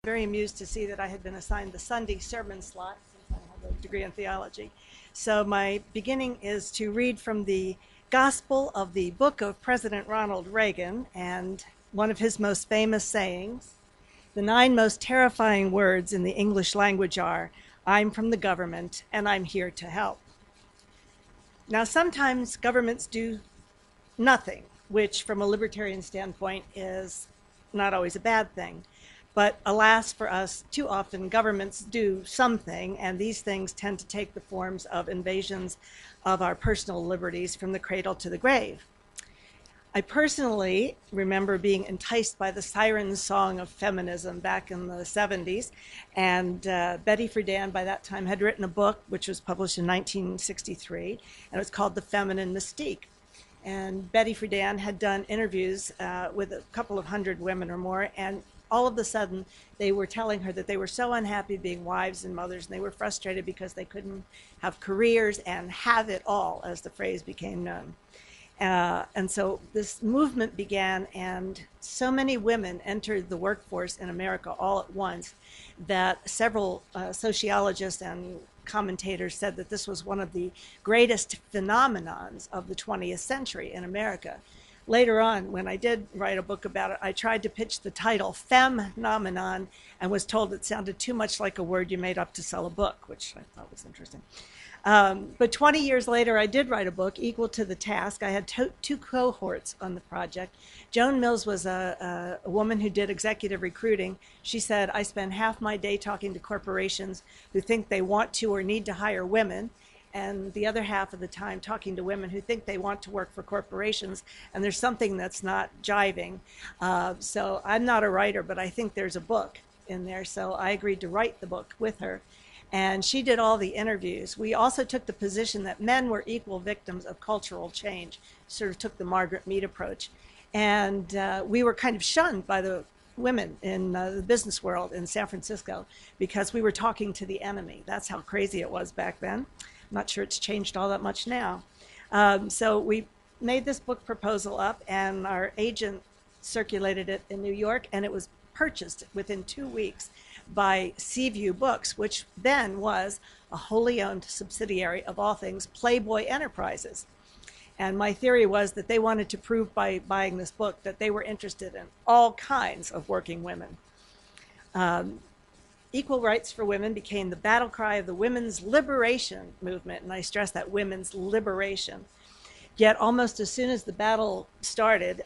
very amused to see that I had been assigned the Sunday sermon slot since I have a degree in theology. So my beginning is to read from the Gospel of the book of President Ronald Reagan, and one of his most famous sayings. The 9 most terrifying words in the English language are, "I'm from the government and I'm here to help." Now, sometimes governments do nothing, which from a libertarian standpoint is not always a bad thing. But alas for us, too often governments do something, and these things tend to take the forms of invasions of our personal liberties from the cradle to the grave. I personally remember being enticed by the siren song of feminism back in the 70s, and Betty Friedan by that time had written a book which was published in 1963, and it was called The Feminine Mystique. And Betty Friedan had done interviews with a couple of hundred women or more, and all of a sudden they were telling her that they were so unhappy being wives and mothers, and they were frustrated because they couldn't have careers and have it all, as the phrase became known. And so this movement began, and so many women entered the workforce in America all at once that several sociologists and commentators said that this was one of the greatest phenomenons of the 20th century in America. Later on, when I did write a book about it, I tried to pitch the title Femnomenon and was told it sounded too much like a word you made up to sell a book, which I thought was interesting. But 20 years later, I did write a book equal to the task. I had 2 cohorts on the project. Joan Mills was a woman who did executive recruiting. She said, I spend half my day talking to corporations who think they want to or need to hire women, and the other half of the time talking to women who think they want to work for corporations, and there's something that's not jiving. So I'm not a writer, but I think there's a book in there, so I agreed to write the book with her. And she did all the interviews. We also took the position that men were equal victims of cultural change, sort of took the Margaret Mead approach. And we were kind of shunned by the women in the business world in San Francisco because we were talking to the enemy. That's how crazy it was back then. I'm not sure it's changed all that much now. So we made this book proposal up, and our agent circulated it in New York, and it was purchased within 2 weeks by Seaview Books, which then was a wholly owned subsidiary of all things Playboy Enterprises. And my theory was that they wanted to prove by buying this book that they were interested in all kinds of working women. Equal rights for women became the battle cry of the women's liberation movement, and I stress that women's liberation. Yet almost as soon as the battle started,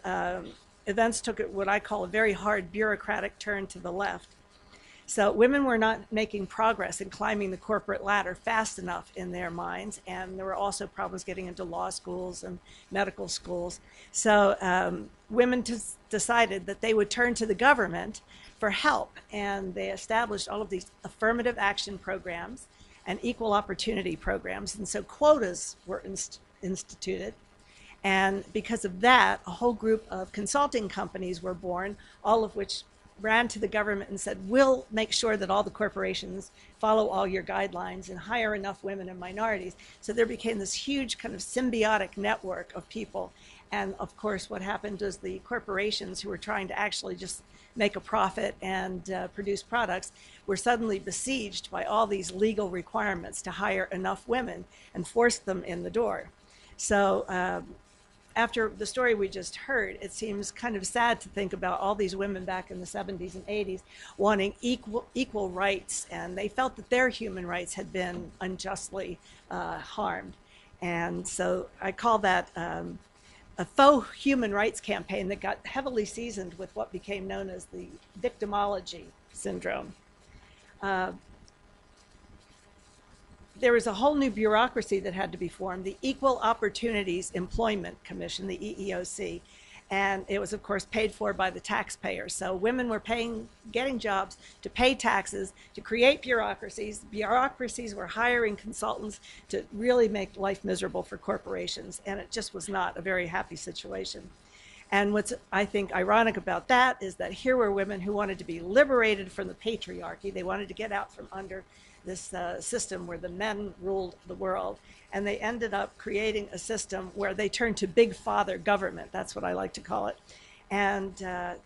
events took what I call a very hard bureaucratic turn to the left. So women were not making progress in climbing the corporate ladder fast enough in their minds, and there were also problems getting into law schools and medical schools. So women decided that they would turn to the government for help, and they established all of these affirmative action programs and equal opportunity programs, and so quotas were instituted. And because of that, a whole group of consulting companies were born, all of which ran to the government and said, we'll make sure that all the corporations follow all your guidelines and hire enough women and minorities. So there became this huge kind of symbiotic network of people. And of course, what happened is the corporations who were trying to actually just make a profit and produce products were suddenly besieged by all these legal requirements to hire enough women and force them in the door. So after the story we just heard, it seems kind of sad to think about all these women back in the 70s and 80s wanting equal rights, and they felt that their human rights had been unjustly harmed. And so I call that a faux human rights campaign that got heavily seasoned with what became known as the victimology syndrome. There was a whole new bureaucracy that had to be formed, the Equal Opportunities Employment Commission, the EEOC, and it was, of course, paid for by the taxpayers. So women were getting jobs to pay taxes, to create bureaucracies. Bureaucracies were hiring consultants to really make life miserable for corporations, and it just was not a very happy situation. And what's, I think, ironic about that is that here were women who wanted to be liberated from the patriarchy. They wanted to get out from under this system where the men ruled the world, and they ended up creating a system where they turned to big father government. That's what I like to call it. And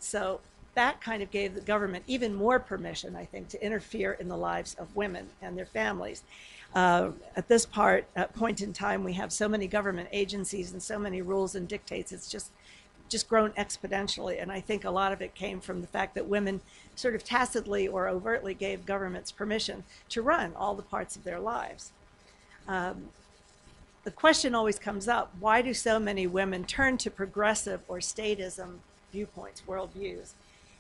so that kind of gave the government even more permission, I think, to interfere in the lives of women and their families. At this point in time, we have so many government agencies and so many rules and dictates. It's just grown exponentially. And I think a lot of it came from the fact that women sort of tacitly or overtly gave governments permission to run all the parts of their lives. The question always comes up, why do so many women turn to progressive or statism viewpoints, worldviews?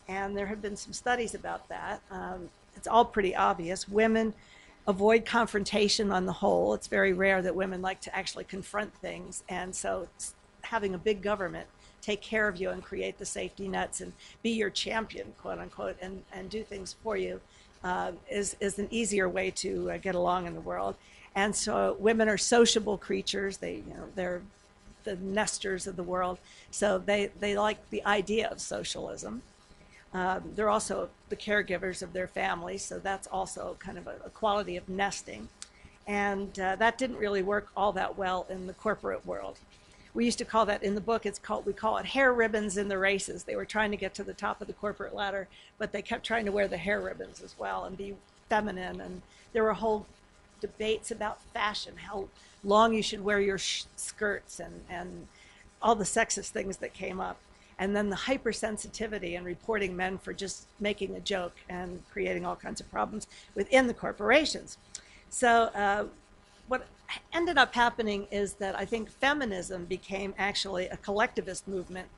And there have been some studies about that. It's all pretty obvious. Women avoid confrontation on the whole. It's very rare that women like to actually confront things. And so having a big government take care of you and create the safety nets and be your champion, quote unquote, and do things for you is an easier way to get along in the world. And so women are sociable creatures. They're the nesters of the world. So they like the idea of socialism. They're also the caregivers of their families, so that's also kind of a quality of nesting. And that didn't really work all that well in the corporate world. We used to call that, in the book, we call it hair ribbons in the races. They were trying to get to the top of the corporate ladder, but they kept trying to wear the hair ribbons as well and be feminine. And there were whole debates about fashion, how long you should wear your skirts and all the sexist things that came up. And then the hypersensitivity and reporting men for just making a joke and creating all kinds of problems within the corporations. So what ended up happening is that I think feminism became actually a collectivist movement,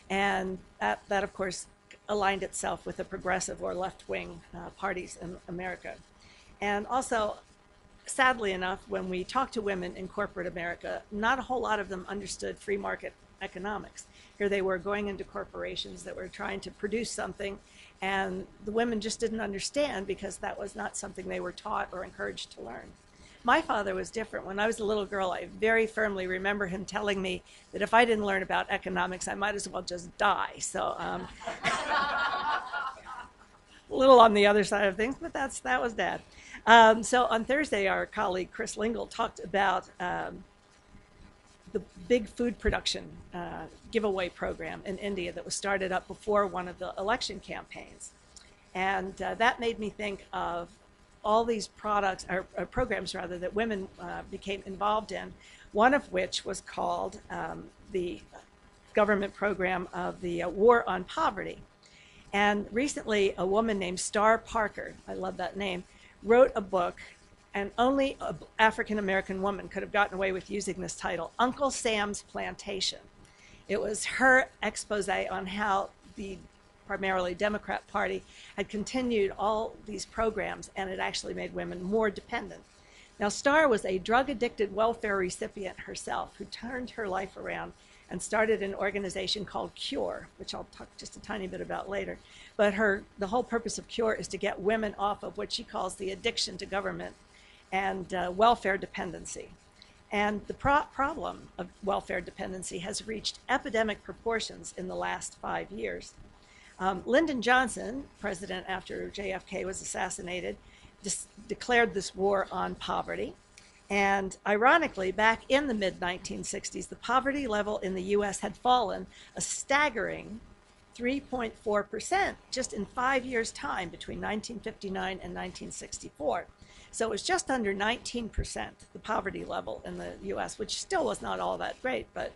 and that of course aligned itself with the progressive or left-wing parties in America. And also, sadly enough, when we talk to women in corporate America, not a whole lot of them understood free market economics. Here they were going into corporations that were trying to produce something, and the women just didn't understand because that was not something they were taught or encouraged to learn. My father was different. When I was a little girl, I very firmly remember him telling me that if I didn't learn about economics, I might as well just die. So a little on the other side of things, but that was Dad. So on Thursday, our colleague Chris Lingle talked about the big food production giveaway program in India that was started up before one of the election campaigns. And that made me think of all these products, or programs rather, that women became involved in, one of which was called the government program of the War on Poverty. And recently, a woman named Star Parker, I love that name, wrote a book, and only an African-American woman could have gotten away with using this title, Uncle Sam's Plantation. It was her expose on how the primarily Democrat Party had continued all these programs, and it actually made women more dependent. Now, Star was a drug-addicted welfare recipient herself who turned her life around and started an organization called CURE, which I'll talk just a tiny bit about later. But the whole purpose of CURE is to get women off of what she calls the addiction to government and welfare dependency. And the problem of welfare dependency has reached epidemic proportions in the last 5 years. Lyndon Johnson, president after JFK was assassinated, declared this war on poverty. And ironically, back in the mid-1960s, the poverty level in the US had fallen a staggering 3.4% just in 5 years' time between 1959 and 1964. So it was just under 19%, the poverty level in the US, which still was not all that great. But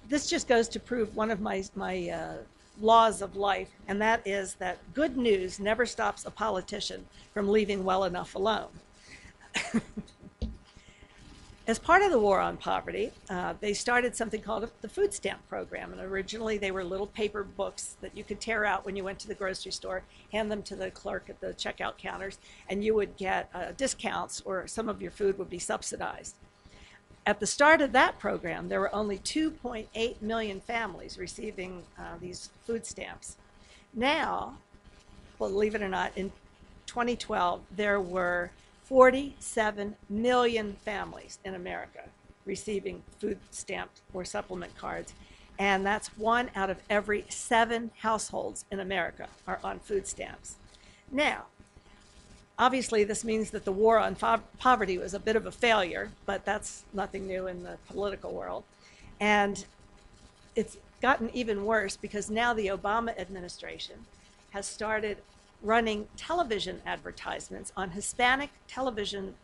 this just goes to prove one of my laws of life, and that is that good news never stops a politician from leaving well enough alone. As part of the war on poverty, they started something called the food stamp program. And originally they were little paper books that you could tear out when you went to the grocery store, hand them to the clerk at the checkout counters, and you would get discounts, or some of your food would be subsidized. At the start of that program, there were only 2.8 million families receiving these food stamps. Now, believe it or not, in 2012, there were 47 million families in America receiving food stamp or supplement cards, and that's 1 out of every 7 households in America are on food stamps. Now, obviously this means that the war on poverty was a bit of a failure, but that's nothing new in the political world. And it's gotten even worse because now the Obama administration has started running television advertisements on Hispanic television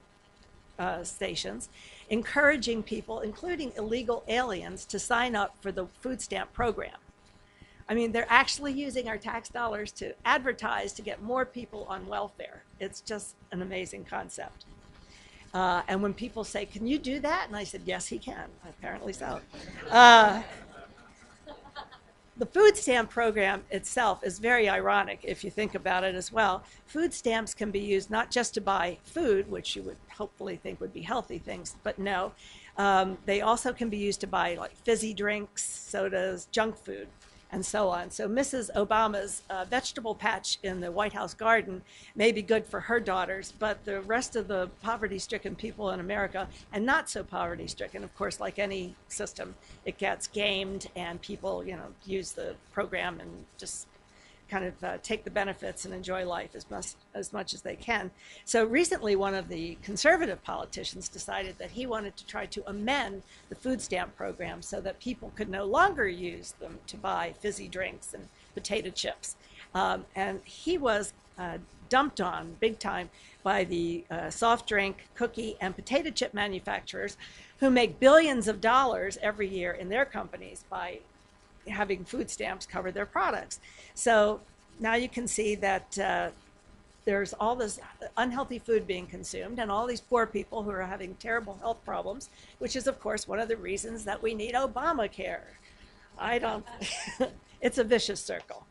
stations, encouraging people, including illegal aliens, to sign up for the food stamp program. I mean, they're actually using our tax dollars to advertise to get more people on welfare. It's just an amazing concept. And when people say, can you do that? And I said, yes, he can. Apparently so. The food stamp program itself is very ironic if you think about it as well. Food stamps can be used not just to buy food, which you would hopefully think would be healthy things, but no. They also can be used to buy like fizzy drinks, sodas, junk food, and so on. So Mrs. Obama's vegetable patch in the White House garden may be good for her daughters, but the rest of the poverty-stricken people in America, and not so poverty-stricken, of course, like any system, it gets gamed and people, you know, use the program and just kind of take the benefits and enjoy life as much as they can. So recently, one of the conservative politicians decided that he wanted to try to amend the food stamp program so that people could no longer use them to buy fizzy drinks and potato chips. And he was dumped on big time by the soft drink, cookie, and potato chip manufacturers who make billions of dollars every year in their companies by having food stamps cover their products. So now you can see that there's all this unhealthy food being consumed and all these poor people who are having terrible health problems, which is, of course, one of the reasons that we need Obamacare. It's a vicious circle.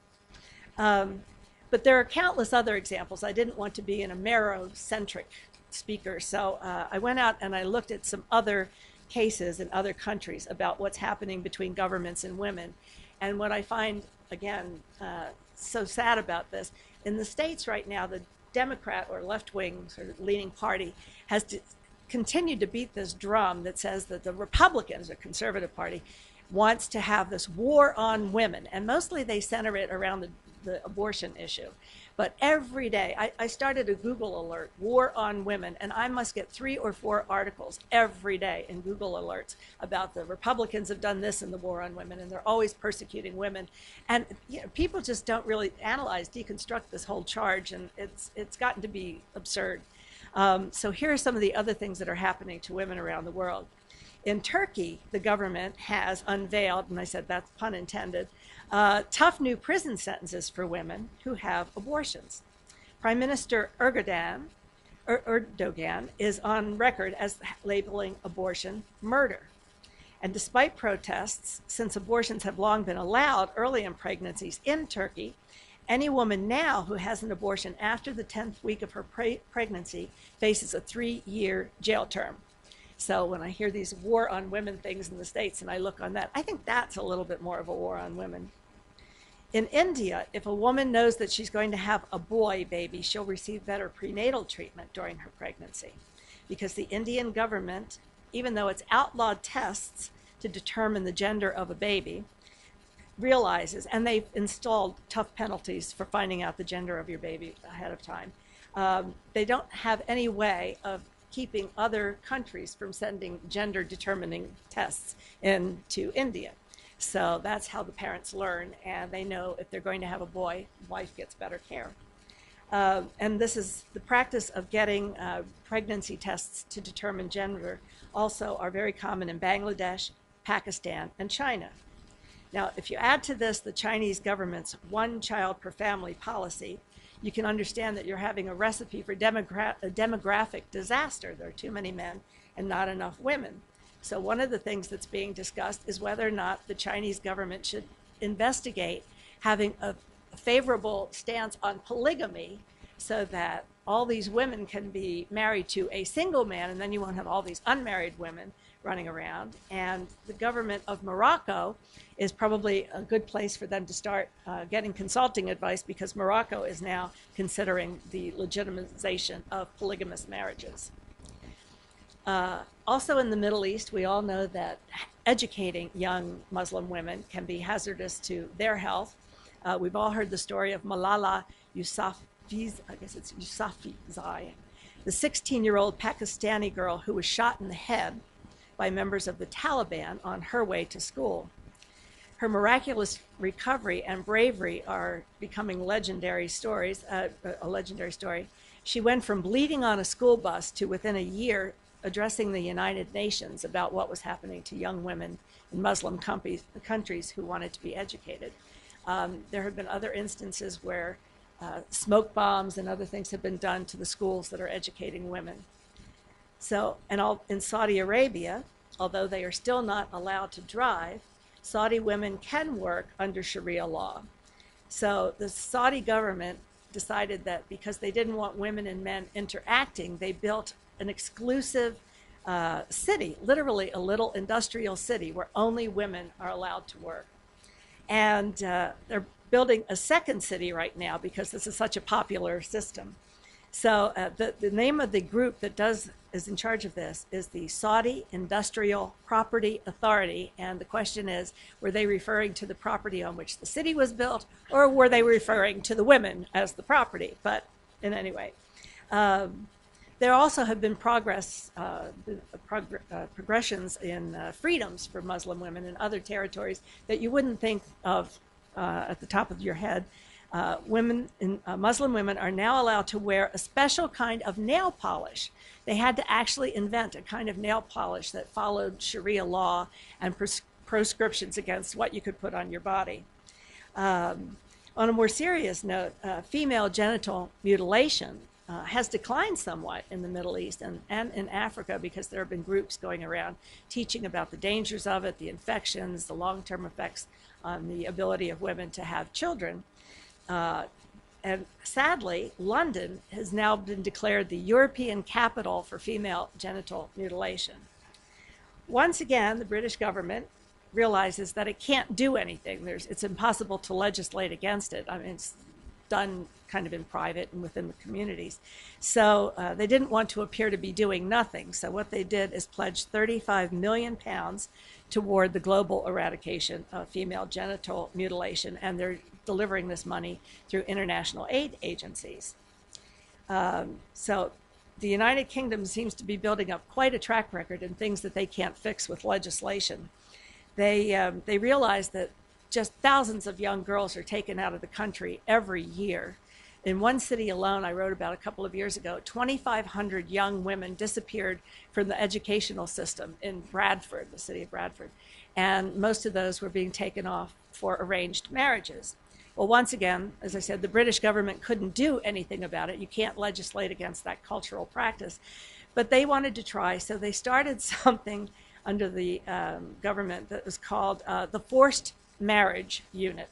But there are countless other examples. I didn't want to be an Amero-centric speaker, so I went out and I looked at some other cases in other countries about what's happening between governments and women. And what I find, again, so sad about this, in the States right now, the Democrat or left-wing sort of leaning party has continued to beat this drum that says that the Republicans, or conservative party, wants to have this war on women. And mostly they center it around the abortion issue. But every day, I started a Google alert, war on women, and I must get 3 or 4 articles every day in Google alerts about the Republicans have done this in the war on women, and they're always persecuting women. And you know, people just don't really analyze, deconstruct this whole charge, and it's gotten to be absurd. So here are some of the other things that are happening to women around the world. In Turkey, the government has unveiled, and I said that's pun intended, tough new prison sentences for women who have abortions. Prime Minister Erdogan is on record as labeling abortion murder. And despite protests, since abortions have long been allowed early in pregnancies in Turkey, any woman now who has an abortion after the 10th week of her pregnancy faces a 3-year jail term. So when I hear these war on women things in the States and I look on that, I think that's a little bit more of a war on women. In India, if a woman knows that she's going to have a boy baby, she'll receive better prenatal treatment during her pregnancy. Because the Indian government, even though it's outlawed tests to determine the gender of a baby, realizes, and they've installed tough penalties for finding out the gender of your baby ahead of time, they don't have any way of keeping other countries from sending gender-determining tests into India. So that's how the parents learn, and they know if they're going to have a boy, wife gets better care. And this is the practice of getting pregnancy tests to determine gender also are very common in Bangladesh, Pakistan, and China. Now, if you add to this the Chinese government's one child per family policy, you can understand that you're having a recipe for a demographic disaster. There are too many men and not enough women. So one of the things that's being discussed is whether or not the Chinese government should investigate having a favorable stance on polygamy so that all these women can be married to a single man, and then you won't have all these unmarried women running around. And the government of Morocco is probably a good place for them to start getting consulting advice, because Morocco is now considering the legitimization of polygamous marriages. Also in the Middle East, we all know that educating young Muslim women can be hazardous to their health. We've all heard the story of Malala Yousafzai, the 16-year-old Pakistani girl who was shot in the head by members of the Taliban on her way to school. Her miraculous recovery and bravery are becoming legendary stories, a legendary story. She went from bleeding on a school bus to within a year addressing the United Nations about what was happening to young women in Muslim countries who wanted to be educated. There have been other instances where smoke bombs and other things have been done to the schools that are educating women. So, and in Saudi Arabia, although they are still not allowed to drive, Saudi women can work under Sharia law. So the Saudi government decided that because they didn't want women and men interacting, they built an exclusive city, literally a little industrial city where only women are allowed to work. And they're building a second city right now because this is such a popular system. So the name of the group that is in charge of this is the Saudi Industrial Property Authority. And the question is, were they referring to the property on which the city was built, or were they referring to the women as the property? But in any way, there also have been progressions in freedoms for Muslim women in other territories that you wouldn't think of at the top of your head. Muslim women are now allowed to wear a special kind of nail polish. They had to actually invent a kind of nail polish that followed Sharia law and proscriptions against what you could put on your body. On a more serious note, female genital mutilation has declined somewhat in the Middle East and in Africa because there have been groups going around teaching about the dangers of it, the infections, the long-term effects on the ability of women to have children. And sadly, London has now been declared the European capital for female genital mutilation. Once again, the British government realizes that it can't do anything. It's impossible to legislate against it. I mean, it's done kind of in private and within the communities. So they didn't want to appear to be doing nothing. So what they did is pledge £35 million toward the global eradication of female genital mutilation, and they're delivering this money through international aid agencies. So the United Kingdom seems to be building up quite a track record in things that they can't fix with legislation. They realize that just thousands of young girls are taken out of the country every year. In one city alone, I wrote about a couple of years ago, 2,500 young women disappeared from the educational system in Bradford, the city of Bradford, and most of those were being taken off for arranged marriages. Well, once again, as I said, the British government couldn't do anything about it. You can't legislate against that cultural practice, but they wanted to try, so they started something under the government that was called the Forced Marriage Unit.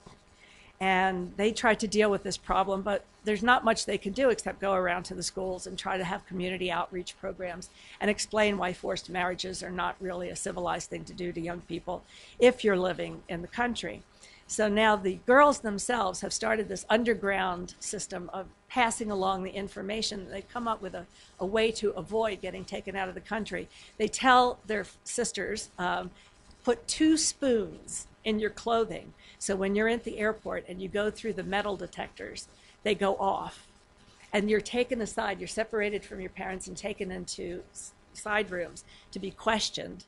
And they tried to deal with this problem, but there's not much they can do except go around to the schools and try to have community outreach programs and explain why forced marriages are not really a civilized thing to do to young people if you're living in the country. So now the girls themselves have started this underground system of passing along the information. They've come up with a way to avoid getting taken out of the country. They tell their sisters, put 2 spoons in your clothing. So when you're at the airport and you go through the metal detectors, they go off. And you're taken aside, you're separated from your parents and taken into side rooms to be questioned.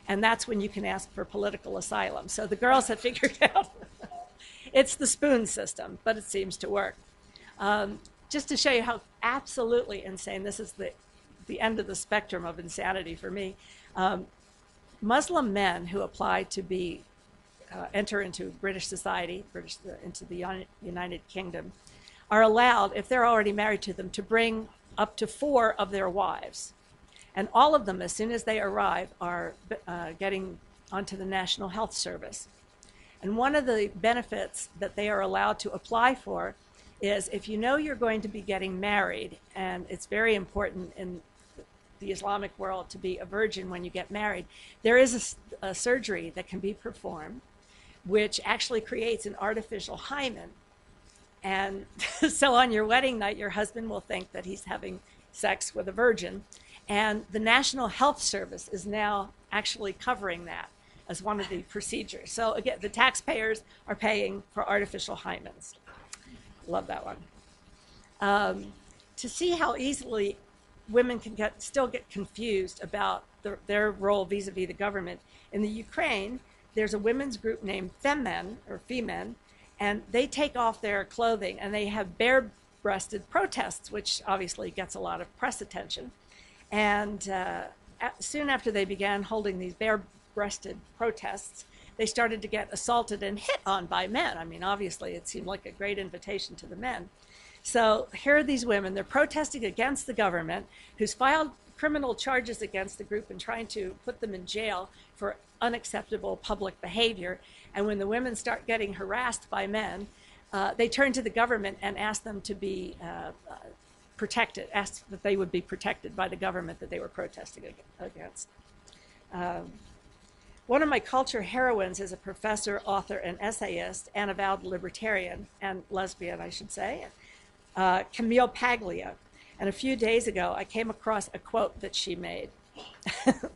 And that's when you can ask for political asylum. So the girls have figured out it's the spoon system, but it seems to work. Just to show you how absolutely insane, this is the end of the spectrum of insanity for me. Muslim men who apply to be enter into British society, into the United Kingdom, are allowed, if they're already married to them, to bring up to 4 of their wives. And all of them, as soon as they arrive, are getting onto the National Health Service. And one of the benefits that they are allowed to apply for is if you know you're going to be getting married, and it's very important in the Islamic world to be a virgin when you get married, there is a surgery that can be performed which actually creates an artificial hymen. And so on your wedding night, your husband will think that he's having sex with a virgin. And the National Health Service is now actually covering that as one of the procedures. So again, the taxpayers are paying for artificial hymens. Love that one. To see how easily women can still get confused about their role vis-a-vis the government, in the Ukraine, there's a women's group named Femen, or Femen, and they take off their clothing and they have bare-breasted protests, which obviously gets a lot of press attention. And soon after they began holding these bare-breasted protests, they started to get assaulted and hit on by men. I mean, obviously, it seemed like a great invitation to the men. So here are these women. They're protesting against the government, who's filed criminal charges against the group and trying to put them in jail for unacceptable public behavior. And when the women start getting harassed by men, they turn to the government and ask them to be protected, asked that they would be protected by the government that they were protesting against. One of my culture heroines is a professor, author, and essayist, and avowed libertarian, and lesbian, I should say, Camille Paglia. And a few days ago, I came across a quote that she made.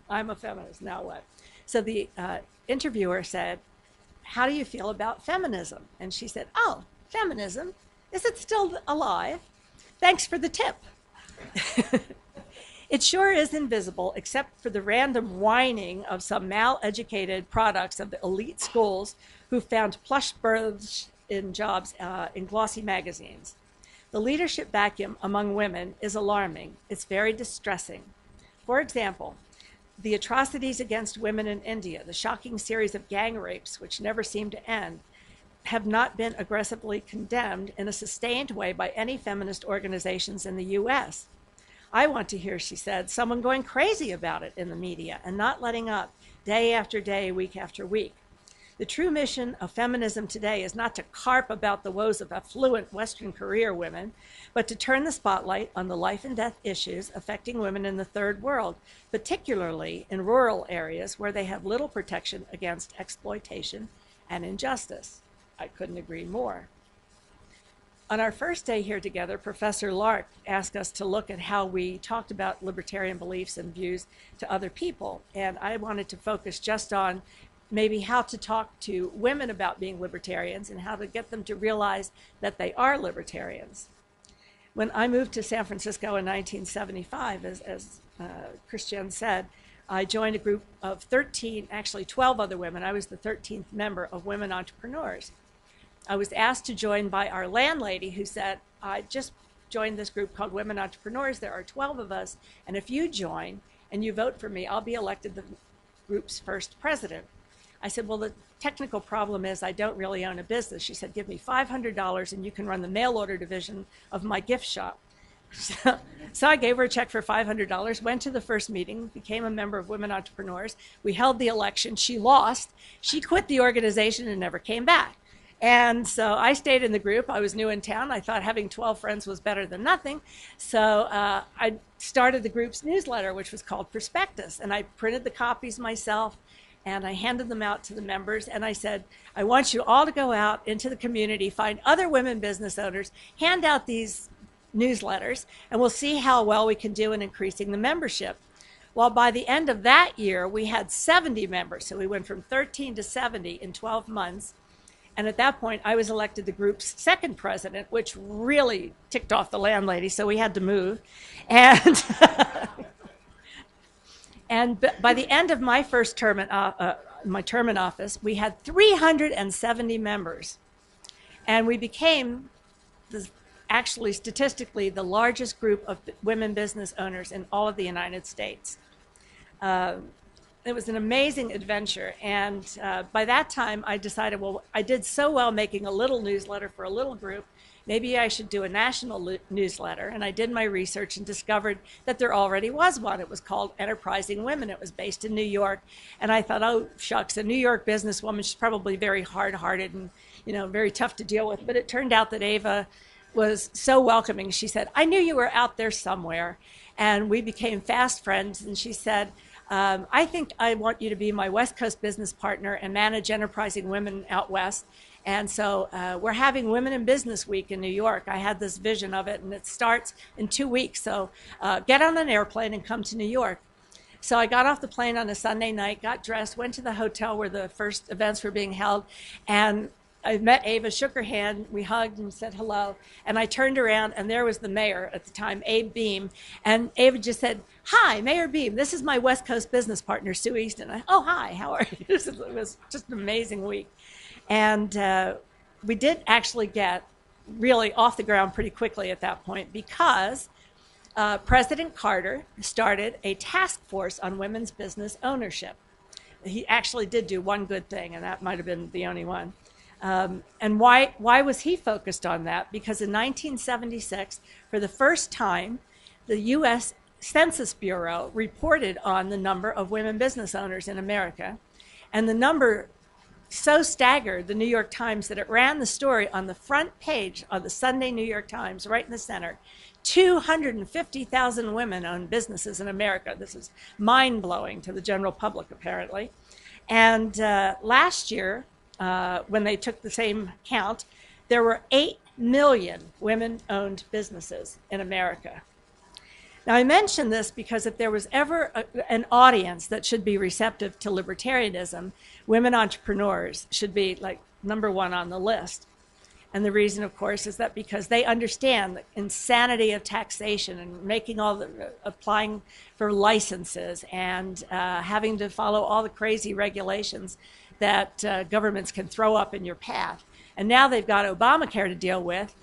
I'm a feminist, now what? So the interviewer said, "How do you feel about feminism?" And she said, "Oh, feminism? Is it still alive? Thanks for the tip." It sure is invisible, except for the random whining of some mal-educated products of the elite schools who found plush berths in jobs in glossy magazines. The leadership vacuum among women is alarming. It's very distressing. For example, the atrocities against women in India, the shocking series of gang rapes, which never seem to end, have not been aggressively condemned in a sustained way by any feminist organizations in the US. I want to hear, she said, someone going crazy about it in the media and not letting up day after day, week after week. The true mission of feminism today is not to carp about the woes of affluent Western career women, but to turn the spotlight on the life and death issues affecting women in the third world, particularly in rural areas where they have little protection against exploitation and injustice. I couldn't agree more. On our first day here together, Professor Lark asked us to look at how we talked about libertarian beliefs and views to other people, and I wanted to focus just on maybe how to talk to women about being libertarians and how to get them to realize that they are libertarians. When I moved to San Francisco in 1975, as Christian said, I joined a group of 13, actually 12 other women. I was the 13th member of Women Entrepreneurs. I was asked to join by our landlady, who said, "I just joined this group called Women Entrepreneurs. There are 12 of us, and if you join and you vote for me, I'll be elected the group's first president." I said, "Well, the technical problem is I don't really own a business." She said, "Give me $500 and you can run the mail order division of my gift shop." So I gave her a check for $500, went to the first meeting, became a member of Women Entrepreneurs. We held the election. She lost. She quit the organization and never came back. And so I stayed in the group. I was new in town. I thought having 12 friends was better than nothing. So I started the group's newsletter, which was called Prospectus. And I printed the copies myself, and I handed them out to the members. And I said, "I want you all to go out into the community, find other women business owners, hand out these newsletters, and we'll see how well we can do in increasing the membership." Well, by the end of that year, we had 70 members. So we went from 13 to 70 in 12 months. And at that point, I was elected the group's second president, which really ticked off the landlady, so we had to move. And, and by the end of my first term in office, we had 370 members. And we became, actually statistically, the largest group of women business owners in all of the United States. It was an amazing adventure, and by that time I decided, well, I did so well making a little newsletter for a little group, maybe I should do a national newsletter. And I did my research and discovered that there already was one. It was called Enterprising Women. It was based in New York, and I thought, oh shucks, a New York businesswoman, she's probably very hard-hearted and very tough to deal with. But it turned out that Ava was so welcoming. She said, "I knew you were out there somewhere," and we became fast friends. And she said, "I think I want you to be my West Coast business partner and manage Enterprising Women out West." And so we're having Women in Business Week in New York. I had this vision of it, and it starts in 2 weeks. So get on an airplane and come to New York. So I got off the plane on a Sunday night, got dressed, went to the hotel where the first events were being held, and I met Ava, shook her hand, we hugged and said hello, and I turned around and there was the mayor at the time, Abe Beam, and Ava just said, "Hi, Mayor Beam, this is my West Coast business partner, Sue Easton." Oh, hi, how are you? It was just an amazing week. And we did actually get really off the ground pretty quickly at that point because President Carter started a task force on women's business ownership. He actually did do one good thing, and that might have been the only one. And why was he focused on that? Because in 1976, for the first time, the U.S. Census Bureau reported on the number of women business owners in America. And the number so staggered the New York Times that it ran the story on the front page of the Sunday New York Times, right in the center. 250,000 women own businesses in America. This is mind-blowing to the general public, apparently. And last year, when they took the same count, there were 8 million women-owned businesses in America. Now, I mention this because if there was ever an audience that should be receptive to libertarianism, women entrepreneurs should be like #1 on the list. And the reason, of course, is that because they understand the insanity of taxation and making applying for licenses and having to follow all the crazy regulations that governments can throw up in your path. And now they've got Obamacare to deal with.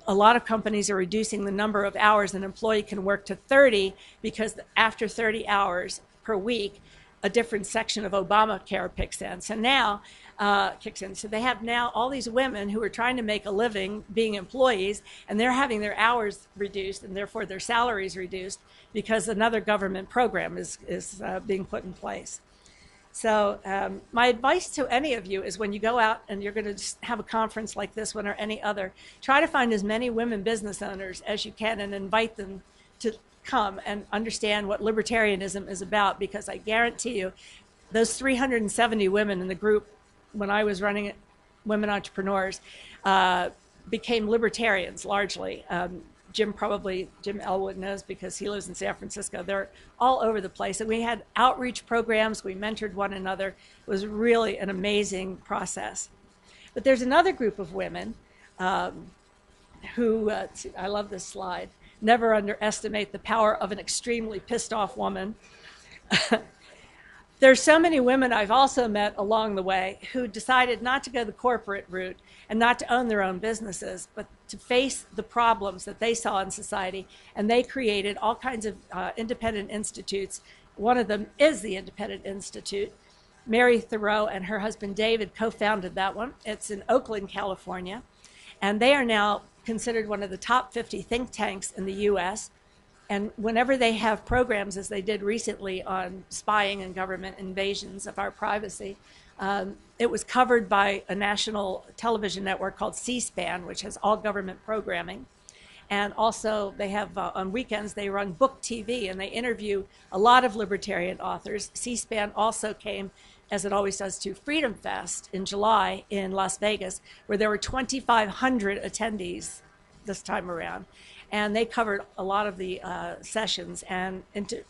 A lot of companies are reducing the number of hours an employee can work to 30 because after 30 hours per week, a different section of Obamacare kicks in. So they have now all these women who are trying to make a living being employees, and they're having their hours reduced and therefore their salaries reduced because another government program is being put in place. So my advice to any of you is when you go out and you're going to have a conference like this one or any other, try to find as many women business owners as you can and invite them to come and understand what libertarianism is about, because I guarantee you those 370 women in the group when I was running it, Women Entrepreneurs, became libertarians largely. Jim Elwood knows because he lives in San Francisco. They're all over the place. And we had outreach programs. We mentored one another. It was really an amazing process. But there's another group of women who, I love this slide, never underestimate the power of an extremely pissed off woman. There's so many women I've also met along the way who decided not to go the corporate route and not to own their own businesses, but to face the problems that they saw in society. And they created all kinds of independent institutes. One of them is the Independent Institute. Mary Thoreau and her husband David co-founded that one. It's in Oakland, California. And they are now considered one of the top 50 think tanks in the US. And whenever they have programs, as they did recently on spying and government invasions of our privacy, it was covered by a national television network called C-SPAN, which has all government programming. And also they have, on weekends, they run book TV and they interview a lot of libertarian authors. C-SPAN also came, as it always does, to Freedom Fest in July in Las Vegas, where there were 2,500 attendees this time around. And they covered a lot of the sessions and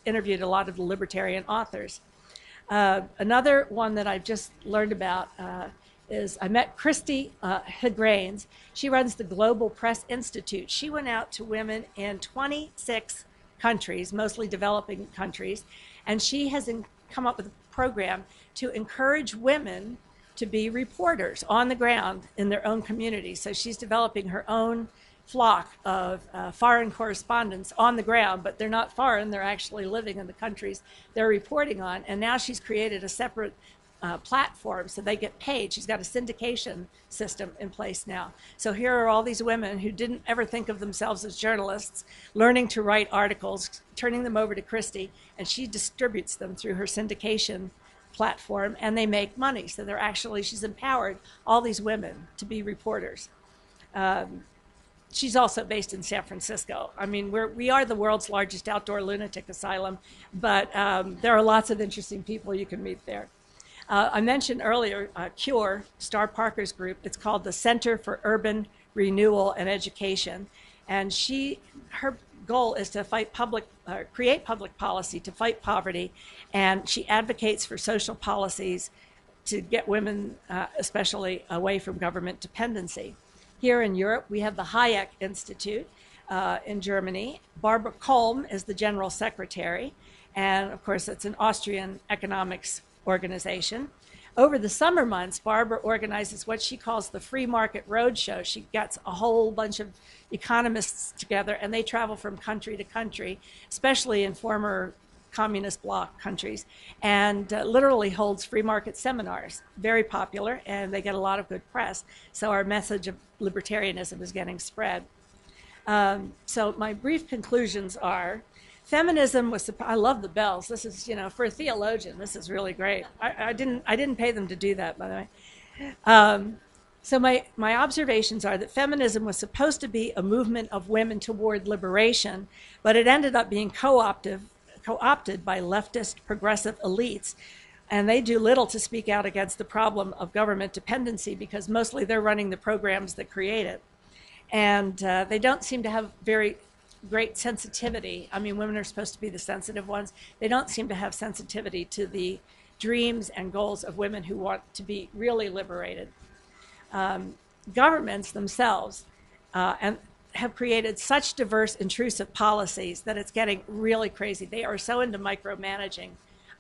interviewed a lot of the libertarian authors. Another one that I've just learned about is I met Christy Hagrains. She runs the Global Press Institute. She went out to women in 26 countries, mostly developing countries, and she has come up with a program to encourage women to be reporters on the ground in their own communities. So she's developing her own flock of foreign correspondents on the ground, but they're not foreign, they're actually living in the countries they're reporting on. And now she's created a separate platform so they get paid. She's got a syndication system in place now. So here are all these women who didn't ever think of themselves as journalists, learning to write articles, turning them over to Christy, and she distributes them through her syndication platform, and they make money. So they're actually, she's empowered all these women to be reporters. She's also based in San Francisco. I mean, we are the world's largest outdoor lunatic asylum, but there are lots of interesting people you can meet there. I mentioned earlier CURE, Star Parker's group. It's called the Center for Urban Renewal and Education. And her goal is to create public policy to fight poverty. And she advocates for social policies to get women, especially, away from government dependency. Here in Europe, we have the Hayek Institute in Germany. Barbara Kolm is the general secretary, and of course, it's an Austrian economics organization. Over the summer months, Barbara organizes what she calls the Free Market Roadshow. She gets a whole bunch of economists together, and they travel from country to country, especially in former communist bloc countries, and literally holds free market seminars. Very popular, and they get a lot of good press. So our message of libertarianism is getting spread. So my brief conclusions are, feminism was, I love the bells. This is, you know, for a theologian, this is really great. I didn't pay them to do that, by the way. So my observations are that feminism was supposed to be a movement of women toward liberation, but it ended up being co-opted by leftist progressive elites, and they do little to speak out against the problem of government dependency because mostly they're running the programs that create it. And they don't seem to have very great sensitivity. I mean, women are supposed to be the sensitive ones. They don't seem to have sensitivity to the dreams and goals of women who want to be really liberated. Governments themselves and have created such diverse, intrusive policies that it's getting really crazy. They are so into micromanaging.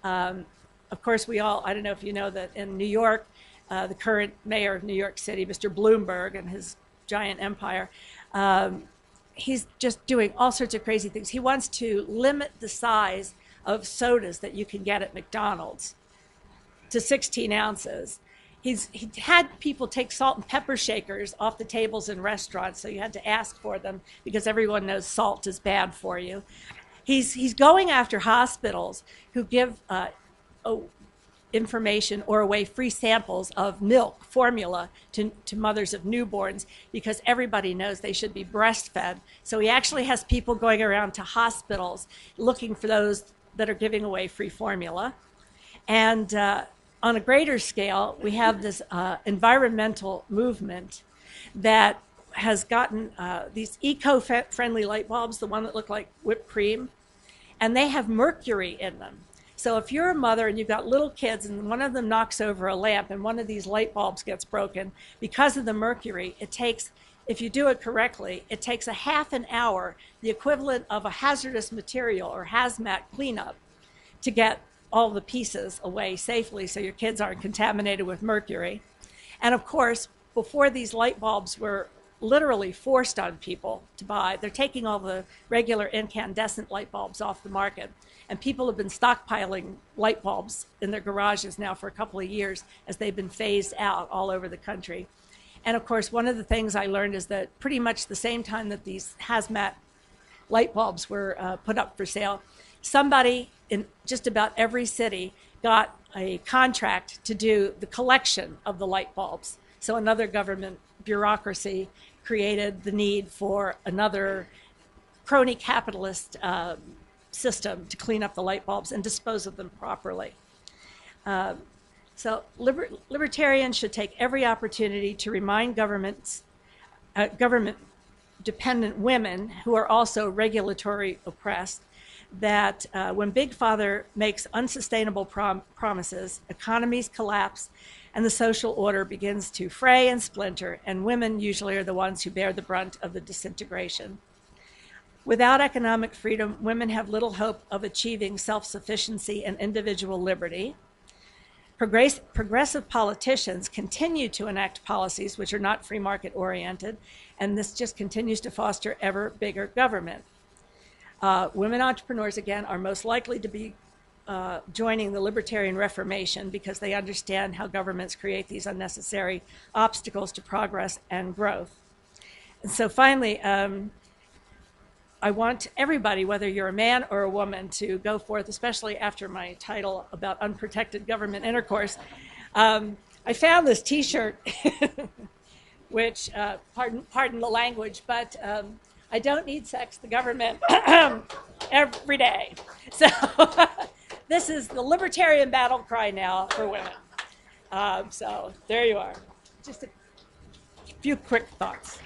Of course, I don't know if you know that in New York, the current mayor of New York City, Mr. Bloomberg, and his giant empire, he's just doing all sorts of crazy things. He wants to limit the size of sodas that you can get at McDonald's to 16 ounces. He had people take salt and pepper shakers off the tables in restaurants, so you had to ask for them because everyone knows salt is bad for you. He's going after hospitals who give information or away free samples of milk formula to mothers of newborns because everybody knows they should be breastfed. So he actually has people going around to hospitals looking for those that are giving away free formula. And on a greater scale, we have this environmental movement that has gotten these eco-friendly light bulbs, the one that look like whipped cream, and they have mercury in them. So if you're a mother and you've got little kids and one of them knocks over a lamp and one of these light bulbs gets broken, because of the mercury, it takes, if you do it correctly, it takes a half an hour, the equivalent of a hazardous material or hazmat cleanup, to get all the pieces away safely so your kids aren't contaminated with mercury. And of course, before these light bulbs were literally forced on people to buy, they're taking all the regular incandescent light bulbs off the market. And people have been stockpiling light bulbs in their garages now for a couple of years as they've been phased out all over the country. And of course, one of the things I learned is that pretty much the same time that these hazmat light bulbs were put up for sale, somebody in just about every city got a contract to do the collection of the light bulbs. So another government bureaucracy created the need for another crony capitalist system to clean up the light bulbs and dispose of them properly. So libertarians should take every opportunity to remind government-dependent women who are also regulatory oppressed that when Big Father makes unsustainable promises, economies collapse and the social order begins to fray and splinter, and women usually are the ones who bear the brunt of the disintegration. Without economic freedom, women have little hope of achieving self-sufficiency and individual liberty. Progressive politicians continue to enact policies which are not free market oriented, and this just continues to foster ever bigger government. Women entrepreneurs, again, are most likely to be joining the Libertarian Reformation because they understand how governments create these unnecessary obstacles to progress and growth. And so finally, I want everybody, whether you're a man or a woman, to go forth, especially after my title about unprotected government intercourse. I found this T-shirt, which, pardon the language, but I don't need sex, the government, every day. So this is the libertarian battle cry now for women. So there you are. Just a few quick thoughts.